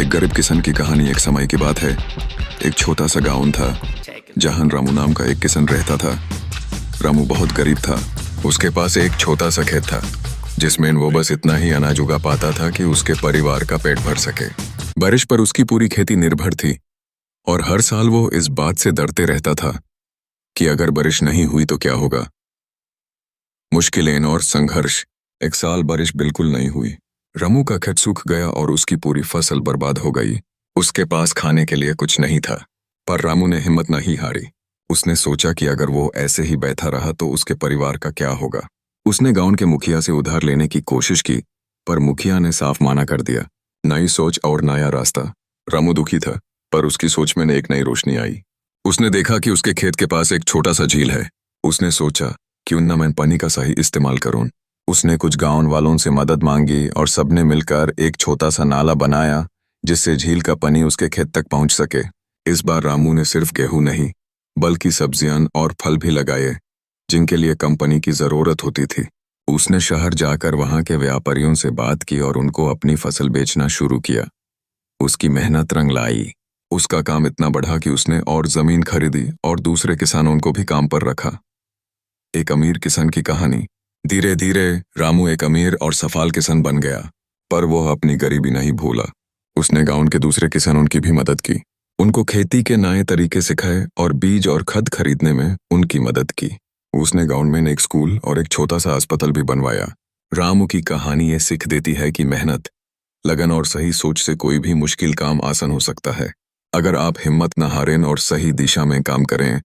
एक गरीब किसान की कहानी। एक समय की बात है। एक छोटा सा गांव था जहां रामू नाम का एक किसान रहता था। रामू बहुत गरीब था। उसके पास एक छोटा सा खेत था जिसमें वो बस इतना ही अनाज उगा पाता था कि उसके परिवार का पेट भर सके। बारिश पर उसकी पूरी खेती निर्भर थी और हर साल वो इस बात से डरते रहता था कि अगर बारिश नहीं हुई तो क्या होगा। मुश्किलें और संघर्ष। एक साल बारिश बिल्कुल नहीं हुई। रामू का खेत सूख गया और उसकी पूरी फसल बर्बाद हो गई। उसके पास खाने के लिए कुछ नहीं था, पर रामू ने हिम्मत नहीं हारी। उसने सोचा कि अगर वो ऐसे ही बैठा रहा तो उसके परिवार का क्या होगा। उसने गांव के मुखिया से उधार लेने की कोशिश की, पर मुखिया ने साफ माना कर दिया। नई सोच और नया रास्ता। रामू दुखी था, पर उसकी सोच में एक नई रोशनी आई। उसने देखा कि उसके खेत के पास एक छोटा सा झील है। उसने सोचा क्यों ना मैं पानी का सही इस्तेमाल करूं। उसने कुछ गांव वालों से मदद मांगी और सबने मिलकर एक छोटा सा नाला बनाया जिससे झील का पानी उसके खेत तक पहुंच सके। इस बार रामू ने सिर्फ गेहूं नहीं बल्कि सब्जियां और फल भी लगाए जिनके लिए कंपनी की जरूरत होती थी। उसने शहर जाकर वहां के व्यापारियों से बात की और उनको अपनी फसल बेचना शुरू किया। उसकी मेहनत रंग लाई। उसका काम इतना बढ़ा कि उसने और जमीन खरीदी और दूसरे किसानों को भी काम पर रखा। एक अमीर किसान की कहानी। धीरे धीरे रामू एक अमीर और सफल किसान बन गया, पर वो अपनी गरीबी नहीं भूला। उसने गांव के दूसरे किसानों की भी मदद की, उनको खेती के नए तरीके सिखाए और बीज और खाद खरीदने में उनकी मदद की। उसने गांव में एक स्कूल और एक छोटा सा अस्पताल भी बनवाया। रामू की कहानी ये सीख देती है कि मेहनत, लगन और सही सोच से कोई भी मुश्किल काम आसान हो सकता है, अगर आप हिम्मत न हारें और सही दिशा में काम करें।